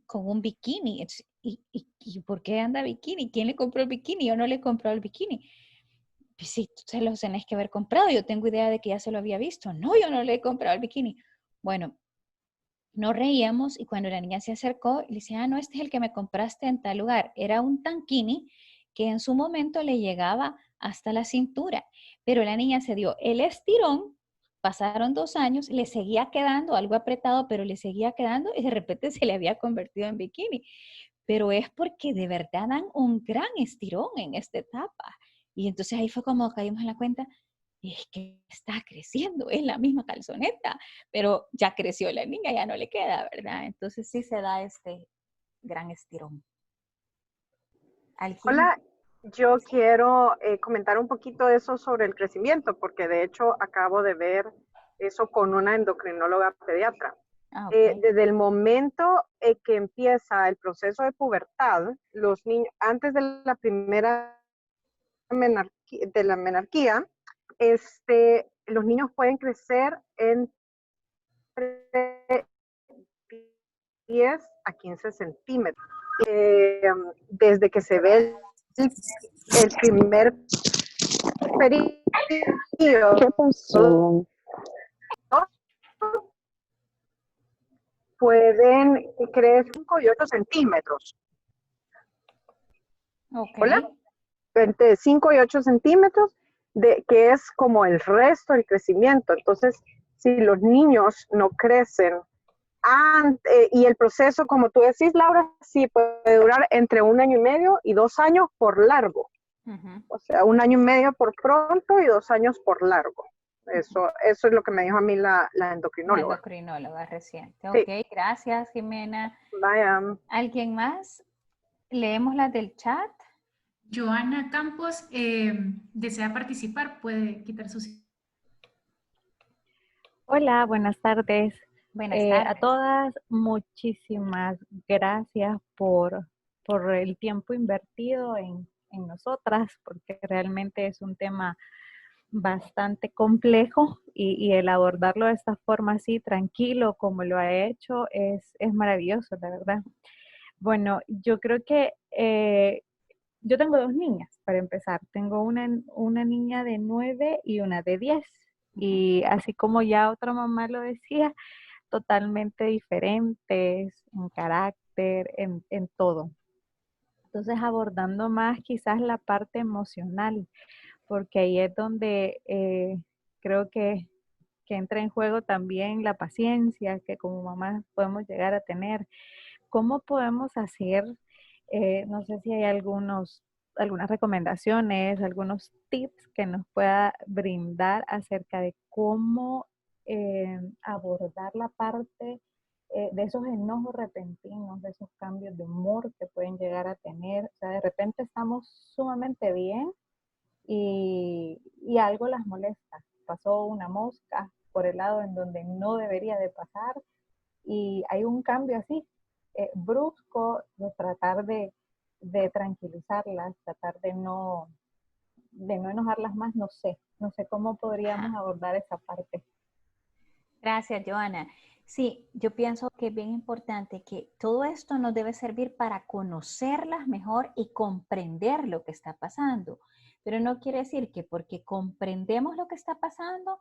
con un bikini. ¿Y por qué anda bikini? ¿Quién le compró el bikini? Yo no le compré el bikini. Pues sí, tú se los tenés que haber comprado. Yo tengo idea de que ya se lo había visto. No, yo no le he comprado el bikini. Bueno, nos reíamos y cuando la niña se acercó, le decía, no, este es el que me compraste en tal lugar. Era un tankini que en su momento le llegaba hasta la cintura, pero la niña se dio el estirón, pasaron 2 años, le seguía quedando algo apretado, pero le seguía quedando y de repente se le había convertido en bikini. Pero es porque de verdad dan un gran estirón en esta etapa. Y entonces ahí fue como caímos en la cuenta, es que está creciendo, es la misma calzoneta, pero ya creció la niña, ya no le queda, ¿verdad? Entonces sí se da este gran estirón. Hola, yo quiero comentar un poquito eso sobre el crecimiento, porque de hecho acabo de ver eso con una endocrinóloga pediatra. Okay. Desde el momento que empieza el proceso de pubertad, los niños, antes de la primera menarquía, los niños pueden crecer entre 10 a 15 centímetros. Desde que se ve el primer periodo. ¿Qué pasó? Pueden crecer 5 y 8 centímetros. Okay. ¿Hola? Entre 5 y 8 centímetros, que es como el resto del crecimiento. Entonces, si los niños no crecen y el proceso, como tú decís, Laura, sí puede durar entre 1 año y medio y 2 años por largo. O sea, 1 año y medio por pronto y 2 años por largo. Eso es lo que me dijo a mí la endocrinóloga. La endocrinóloga reciente. Sí. Ok, gracias, Jimena. Vaya. ¿Alguien más? Leemos las del chat. Joana Campos desea participar, puede quitar su... Hola, buenas tardes. Buenas tardes. A todas, muchísimas gracias por el tiempo invertido en nosotras, porque realmente es un tema bastante complejo y el abordarlo de esta forma así, tranquilo, como lo ha hecho, es maravilloso, la verdad. Bueno, yo creo que yo tengo 2 niñas, para empezar. Tengo una niña de 9 y una de 10. Y así como ya otra mamá lo decía, totalmente diferentes en carácter, en todo. Entonces, abordando más quizás la parte emocional, porque ahí es donde creo que entra en juego también la paciencia que como mamás podemos llegar a tener. ¿Cómo podemos hacer? No sé si hay algunas recomendaciones, algunos tips que nos pueda brindar acerca de cómo abordar la parte de esos enojos repentinos, de esos cambios de humor que pueden llegar a tener. O sea, de repente estamos sumamente bien y algo las molesta. Pasó una mosca por el lado en donde no debería de pasar y hay un cambio así, brusco, de tratar de tranquilizarlas, tratar de no enojarlas más, no sé cómo podríamos abordar esa parte. Gracias, Joana. Sí, yo pienso que es bien importante que todo esto nos debe servir para conocerlas mejor y comprender lo que está pasando. Pero no quiere decir que porque comprendemos lo que está pasando,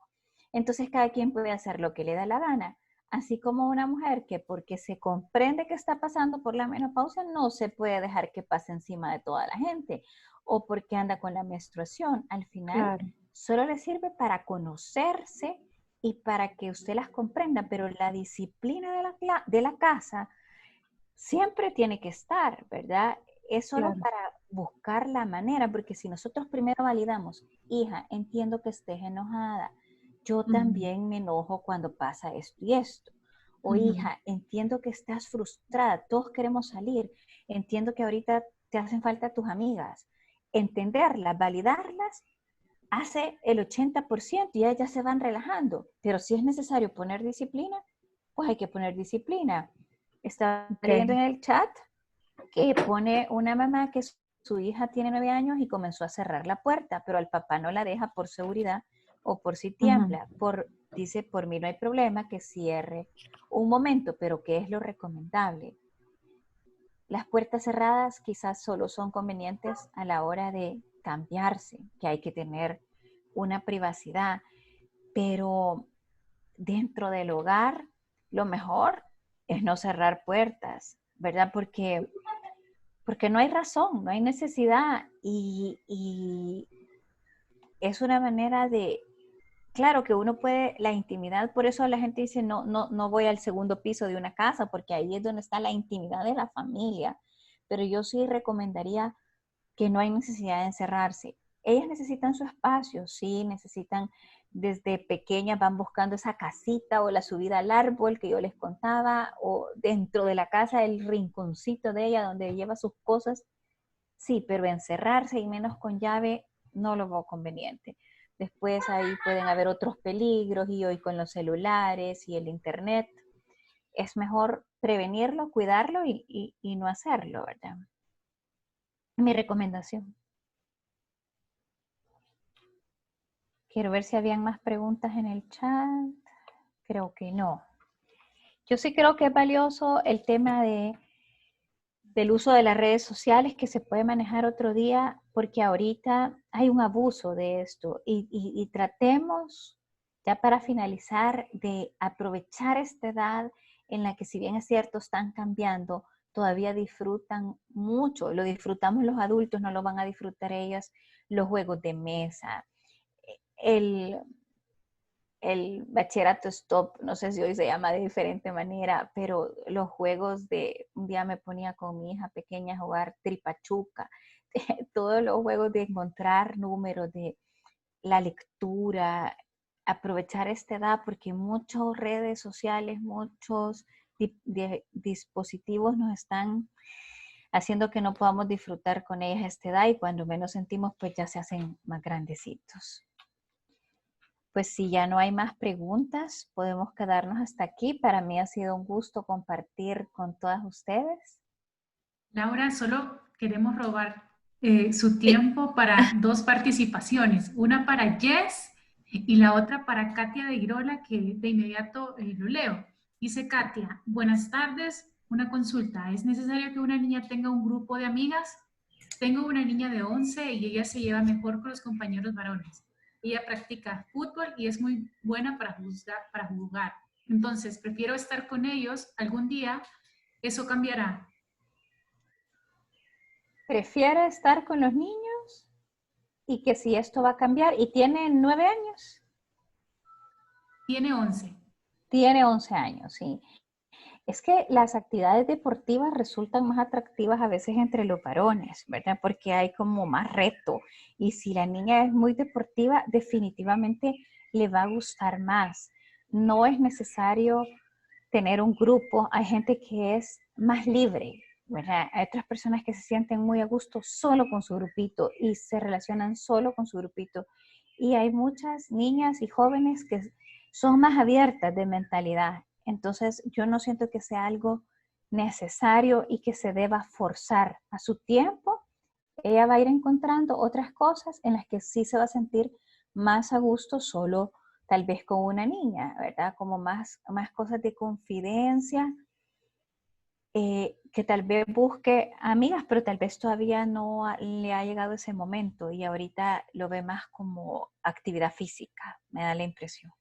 entonces cada quien puede hacer lo que le da la gana. Así como una mujer que porque se comprende que está pasando por la menopausia, no se puede dejar que pase encima de toda la gente. O porque anda con la menstruación. Al final, claro, solo le sirve para conocerse y para que usted las comprenda, pero la disciplina de la casa siempre tiene que estar, ¿verdad? Es solo claro, para buscar la manera, porque si nosotros primero validamos, hija, entiendo que estés enojada, yo también me enojo cuando pasa esto y esto. O hija, entiendo que estás frustrada, todos queremos salir, entiendo que ahorita te hacen falta tus amigas. Entenderlas, validarlas, hace el 80% y ellas se van relajando. Pero si es necesario poner disciplina, pues hay que poner disciplina. Está leyendo en el chat que pone una mamá que su hija tiene 9 años y comenzó a cerrar la puerta, pero al papá no la deja por seguridad o por si tiembla. Dice, por mí no hay problema que cierre un momento, pero ¿qué es lo recomendable? Las puertas cerradas quizás solo son convenientes a la hora de cambiarse, que hay que tener una privacidad, pero dentro del hogar lo mejor es no cerrar puertas, ¿verdad? Porque no hay razón, no hay necesidad y es una manera de, claro que uno puede, la intimidad, por eso la gente dice no voy al segundo piso de una casa, porque ahí es donde está la intimidad de la familia, pero yo sí recomendaría que no hay necesidad de encerrarse. Ellas necesitan su espacio, sí, necesitan, desde pequeñas van buscando esa casita o la subida al árbol que yo les contaba, o dentro de la casa el rinconcito de ella donde lleva sus cosas, sí, pero encerrarse y menos con llave no lo veo conveniente. Después ahí pueden haber otros peligros y hoy con los celulares y el internet es mejor prevenirlo, cuidarlo y no hacerlo, ¿verdad? Mi recomendación. Quiero ver si habían más preguntas en el chat. Creo que no. Yo sí creo que es valioso el tema del uso de las redes sociales, que se puede manejar otro día, porque ahorita hay un abuso de esto. Y tratemos, ya para finalizar, de aprovechar esta edad en la que, si bien es cierto, están cambiando, todavía disfrutan mucho. Lo disfrutamos los adultos, no lo van a disfrutar ellas, los juegos de mesa, el bachillerato stop, no sé si hoy se llama de diferente manera, pero los juegos de, un día me ponía con mi hija pequeña a jugar tripachuca, todos los juegos de encontrar números, de la lectura, aprovechar esta edad porque muchas redes sociales, muchos dispositivos nos están haciendo que no podamos disfrutar con ellas a esta edad y cuando menos sentimos pues ya se hacen más grandecitos. Pues si ya no hay más preguntas, podemos quedarnos hasta aquí. Para mí ha sido un gusto compartir con todas ustedes. Laura, solo queremos robar su tiempo para 2 participaciones. Una para Jess y la otra para Katia de Irola, que de inmediato lo leo. Dice Katia, buenas tardes, una consulta. ¿Es necesario que una niña tenga un grupo de amigas? Tengo una niña de 11 y ella se lleva mejor con los compañeros varones. Ella practica fútbol y es muy buena para jugar. Entonces, prefiero estar con ellos algún día. ¿Eso cambiará? Prefiere estar con los niños y que si esto va a cambiar. ¿Y tiene 9 años? Tiene 11. Tiene 11 años, sí. Es que las actividades deportivas resultan más atractivas a veces entre los varones, ¿verdad? Porque hay como más reto. Y si la niña es muy deportiva, definitivamente le va a gustar más. No es necesario tener un grupo. Hay gente que es más libre, ¿verdad? Hay otras personas que se sienten muy a gusto solo con su grupito y se relacionan solo con su grupito. Y hay muchas niñas y jóvenes que son más abiertas de mentalidad. Entonces, yo no siento que sea algo necesario y que se deba forzar. A su tiempo, ella va a ir encontrando otras cosas en las que sí se va a sentir más a gusto solo, tal vez con una niña, ¿verdad? Como más cosas de confidencia, que tal vez busque amigas, pero tal vez todavía no le ha llegado ese momento y ahorita lo ve más como actividad física, me da la impresión.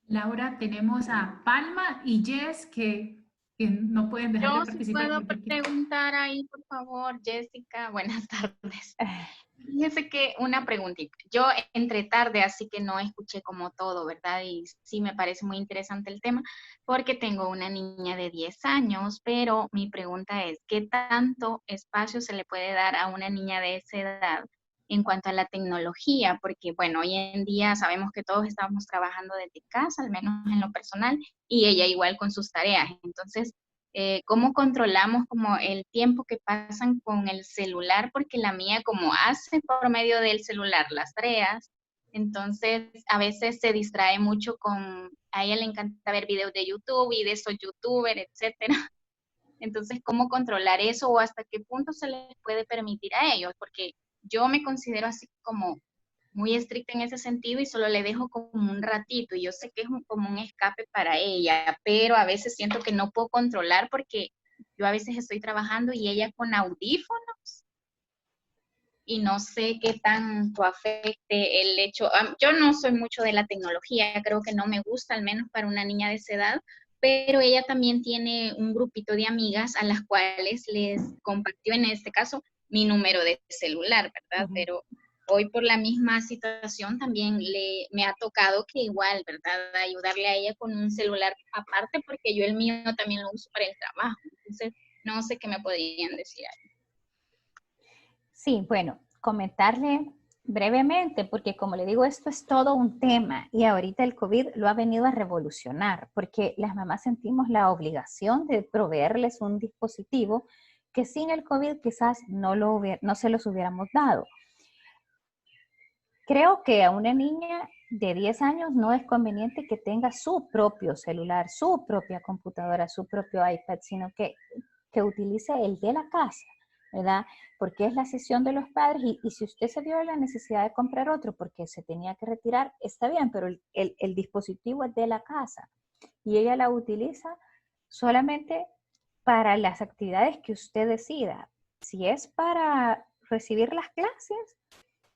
Laura, tenemos a Palma y Jess que no pueden dejar de participar. Yo sí puedo preguntar ahí, por favor, Jessica. Buenas tardes. Fíjese que una preguntita. Yo entré tarde, así que no escuché como todo, ¿verdad? Y sí me parece muy interesante el tema, porque tengo una niña de 10 años, pero mi pregunta es, ¿qué tanto espacio se le puede dar a una niña de esa edad en cuanto a la tecnología? Porque, bueno, hoy en día sabemos que todos estamos trabajando desde casa, al menos en lo personal, y ella igual con sus tareas. Entonces, ¿cómo controlamos como el tiempo que pasan con el celular? Porque la mía como hace por medio del celular las tareas, entonces a veces se distrae mucho a ella le encanta ver videos de YouTube y de esos youtubers, etcétera. Entonces, ¿cómo controlar eso o hasta qué punto se les puede permitir a ellos? Porque yo me considero así como muy estricta en ese sentido y solo le dejo como un ratito y yo sé que es como un escape para ella, pero a veces siento que no puedo controlar porque yo a veces estoy trabajando y ella con audífonos y no sé qué tanto afecte el hecho. Yo no soy mucho de la tecnología, creo que no me gusta, al menos para una niña de esa edad, pero ella también tiene un grupito de amigas a las cuales les compartió en este caso mi número de celular, ¿verdad? Pero hoy por la misma situación también me ha tocado que igual, ¿verdad? Ayudarle a ella con un celular aparte porque yo el mío también lo uso para el trabajo. Entonces, no sé qué me podrían decir ahí. Sí, bueno, comentarle brevemente, porque como le digo, esto es todo un tema y ahorita el COVID lo ha venido a revolucionar, porque las mamás sentimos la obligación de proveerles un dispositivo que sin el COVID quizás no se los hubiéramos dado. Creo que a una niña de 10 años no es conveniente que tenga su propio celular, su propia computadora, su propio iPad, sino que utilice el de la casa, ¿verdad? Porque es la sesión de los padres y si usted se vio la necesidad de comprar otro porque se tenía que retirar, está bien, pero el dispositivo es de la casa y ella la utiliza solamente para las actividades que usted decida. Si es para recibir las clases,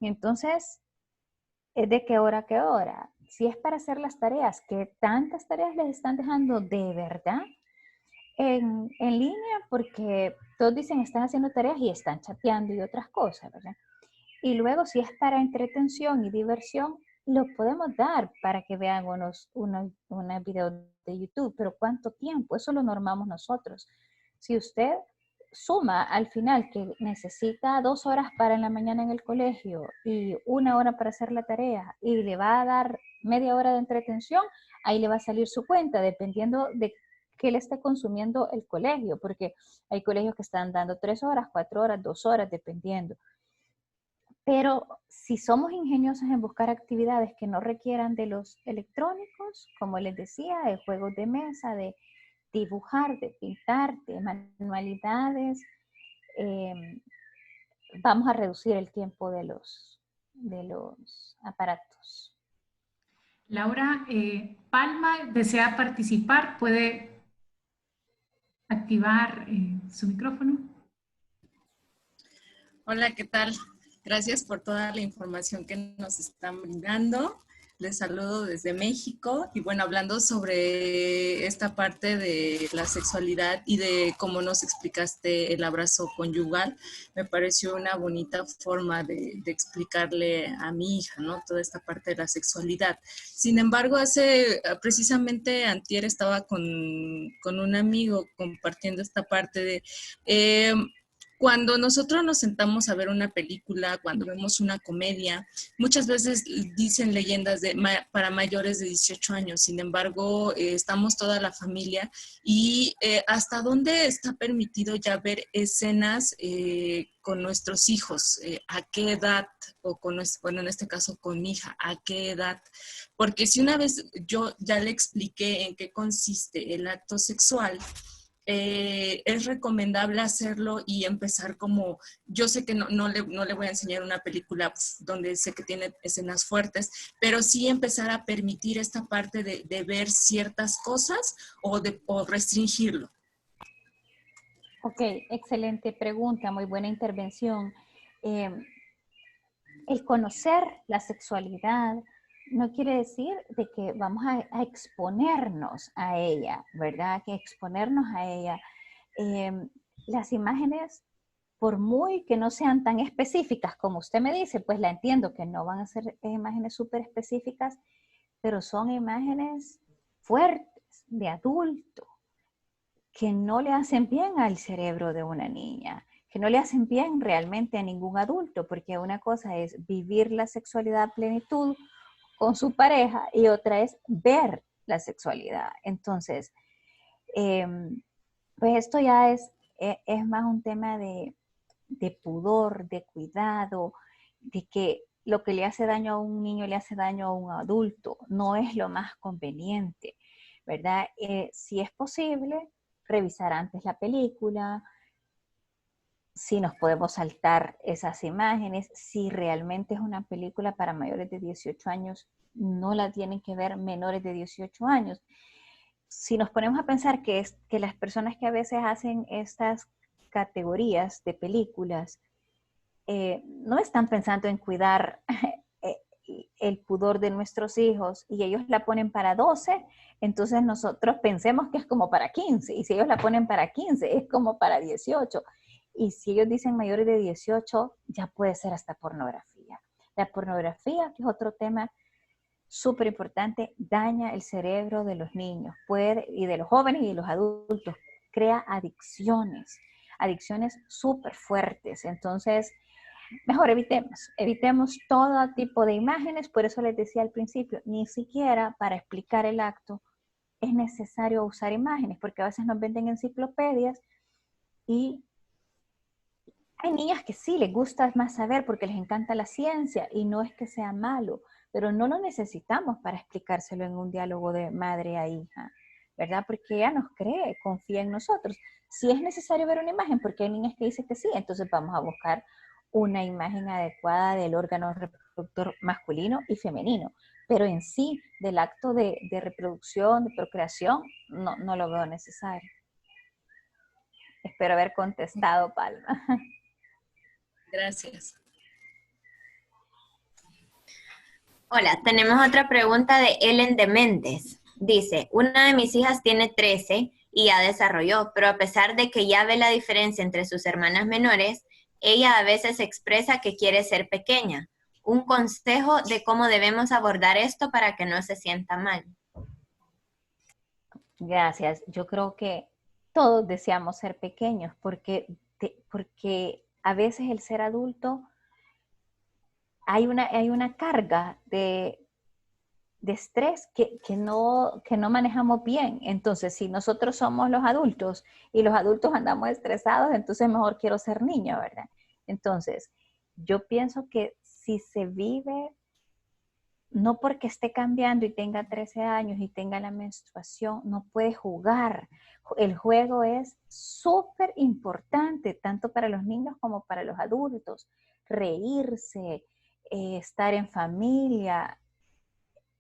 entonces es de qué hora a qué hora. Si es para hacer las tareas, ¿qué tantas tareas les están dejando de verdad en línea? Porque todos dicen están haciendo tareas y están chateando y otras cosas, ¿verdad? Y luego si es para entretención y diversión, Lo podemos dar para que vean unos videos de YouTube, pero ¿cuánto tiempo? Eso lo normamos nosotros. Si usted suma al final que necesita 2 horas para en la mañana en el colegio y 1 hora para hacer la tarea y le va a dar media hora de entretención, ahí le va a salir su cuenta, dependiendo de qué le esté consumiendo el colegio, porque hay colegios que están dando 3 horas, 4 horas, 2 horas, dependiendo. Pero si somos ingeniosos en buscar actividades que no requieran de los electrónicos, como les decía, de juegos de mesa, de dibujar, de pintar, de manualidades, vamos a reducir el tiempo de los aparatos. Laura, Palma desea participar, puede activar su micrófono. Hola, ¿qué tal? Gracias por toda la información que nos están brindando. Les saludo desde México y bueno, hablando sobre esta parte de la sexualidad y de cómo nos explicaste el abrazo conyugal, me pareció una bonita forma de explicarle a mi hija, ¿no? Toda esta parte de la sexualidad. Sin embargo, precisamente antier estaba con un amigo compartiendo esta parte de... Cuando nosotros nos sentamos a ver una película, cuando vemos una comedia, muchas veces dicen leyendas para mayores de 18 años. Sin embargo, estamos toda la familia y ¿hasta dónde está permitido ya ver escenas con nuestros hijos? ¿A qué edad? O bueno, en este caso con mi hija, ¿a qué edad? Porque si una vez yo ya le expliqué en qué consiste el acto sexual, es recomendable hacerlo y empezar como, yo sé que no le voy a enseñar una película donde sé que tiene escenas fuertes, pero sí empezar a permitir esta parte de ver ciertas cosas o restringirlo. Ok, excelente pregunta, muy buena intervención. El conocer la sexualidad no quiere decir de que vamos a exponernos a ella, ¿verdad? Que exponernos a ella. Las imágenes, por muy que no sean tan específicas como usted me dice, pues la entiendo que no van a ser imágenes súper específicas, pero son imágenes fuertes, de adulto, que no le hacen bien al cerebro de una niña, que no le hacen bien realmente a ningún adulto, porque una cosa es vivir la sexualidad a plenitud con su pareja y otra es ver la sexualidad. Entonces, pues esto ya es más un tema de pudor, de cuidado, de que lo que le hace daño a un niño le hace daño a un adulto. No es lo más conveniente, ¿verdad? Si es posible, revisar antes la película, si nos podemos saltar esas imágenes, si realmente es una película para mayores de 18 años, no la tienen que ver menores de 18 años. Si nos ponemos a pensar que las personas que a veces hacen estas categorías de películas no están pensando en cuidar el pudor de nuestros hijos y ellos la ponen para 12, entonces nosotros pensemos que es como para 15, y si ellos la ponen para 15 es como para 18. Y si ellos dicen mayores de 18, ya puede ser hasta pornografía. La pornografía, que es otro tema súper importante, daña el cerebro de los niños, y de los jóvenes y de los adultos, crea adicciones súper fuertes. Entonces, mejor evitemos todo tipo de imágenes. Por eso les decía al principio, ni siquiera para explicar el acto es necesario usar imágenes, porque a veces nos venden enciclopedias y hay niñas que sí les gusta más saber porque les encanta la ciencia y no es que sea malo, pero no lo necesitamos para explicárselo en un diálogo de madre a hija, ¿verdad? Porque ella nos cree, confía en nosotros. Si es necesario ver una imagen, porque hay niñas que dicen que sí, entonces vamos a buscar una imagen adecuada del órgano reproductor masculino y femenino. Pero en sí, del acto de reproducción, de procreación, no lo veo necesario. Espero haber contestado, Palma. Gracias. Hola, tenemos otra pregunta de Ellen de Méndez. Dice, una de mis hijas tiene 13 y ya desarrolló, pero a pesar de que ya ve la diferencia entre sus hermanas menores, ella a veces expresa que quiere ser pequeña. un consejo de cómo debemos abordar esto para que no se sienta mal. Gracias. Yo creo que todos deseamos ser pequeños porque a veces el ser adulto hay una carga de estrés que no manejamos bien. Entonces, si nosotros somos los adultos y los adultos andamos estresados, entonces mejor quiero ser niño, ¿verdad? Entonces, yo pienso que si se vive, no porque esté cambiando y tenga 13 años y tenga la menstruación, no puede jugar. El juego es súper importante, tanto para los niños como para los adultos. Reírse, estar en familia,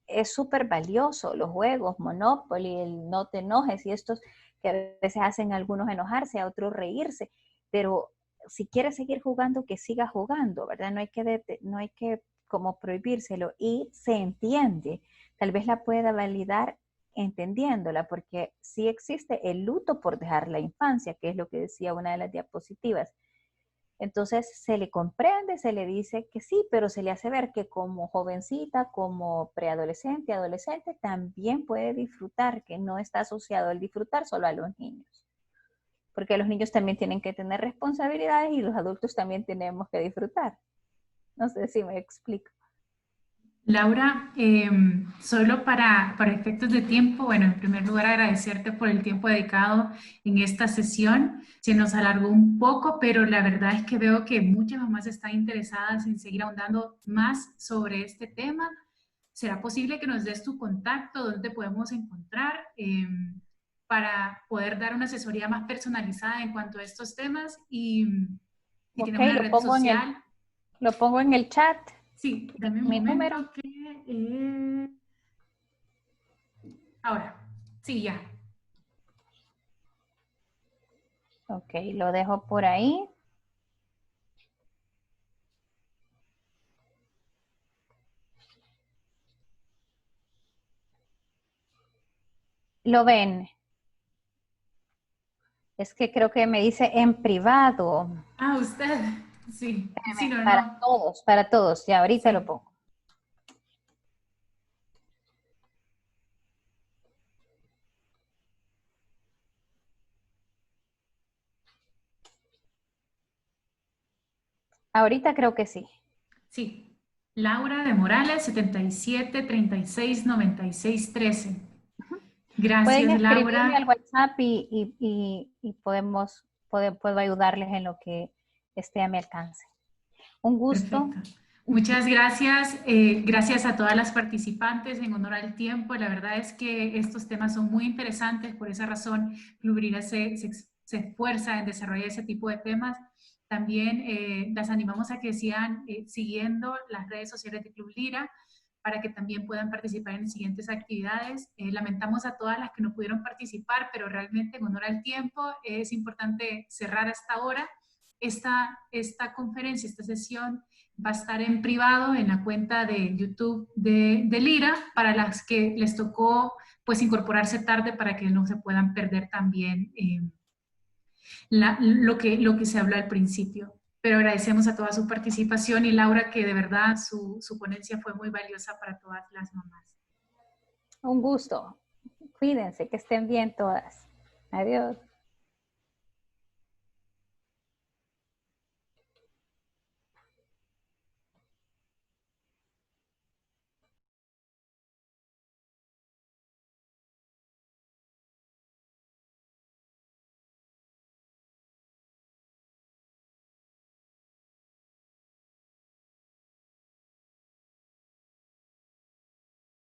es súper valioso. Los juegos, Monopoly, el no te enojes y estos que a veces hacen a algunos enojarse, a otros reírse, pero si quiere seguir jugando, que siga jugando, ¿verdad? No hay que como prohibírselo y se entiende. Tal vez la pueda validar entendiéndola, porque sí existe el luto por dejar la infancia, que es lo que decía una de las diapositivas. Entonces se le comprende, se le dice que sí, pero se le hace ver que como jovencita, como preadolescente, adolescente, también puede disfrutar, que no está asociado el disfrutar solo a los niños. Porque los niños también tienen que tener responsabilidades y los adultos también tenemos que disfrutar. No sé si me explico. Laura, solo para efectos de tiempo, bueno, en primer lugar agradecerte por el tiempo dedicado en esta sesión. Se nos alargó un poco, pero la verdad es que veo que muchas mamás están interesadas en seguir ahondando más sobre este tema. ¿Será posible que nos des tu contacto, dónde te podemos encontrar para poder dar una asesoría más personalizada en cuanto a estos temas? Y tenemos una red social. Lo pongo en el chat. Sí, dame un momento ahora, sí, ya. Ok, lo dejo por ahí. ¿Lo ven? Es que creo que me dice en privado. Ah, usted. Sí. Sí, no, Para todos. Ya, ahorita lo pongo. Ahorita creo que sí. Sí. Laura de Morales, 77 36 96 13. Gracias, pueden escribirme Laura. al WhatsApp y puedo ayudarles en lo que esté a mi alcance. Un gusto. Perfecto. Muchas gracias. Gracias a todas las participantes en honor al tiempo. La verdad es que estos temas son muy interesantes. Por esa razón, Club Lira se esfuerza en desarrollar ese tipo de temas. También las animamos a que sigan siguiendo las redes sociales de Club Lira para que también puedan participar en siguientes actividades. Lamentamos a todas las que no pudieron participar, pero realmente en honor al tiempo es importante cerrar hasta ahora. Esta conferencia, esta sesión va a estar en privado en la cuenta de YouTube de Lira para las que les tocó pues incorporarse tarde para que no se puedan perder también lo que se habló al principio. Pero agradecemos a toda su participación y Laura que de verdad su ponencia fue muy valiosa para todas las mamás. Un gusto. Cuídense, que estén bien todas. Adiós.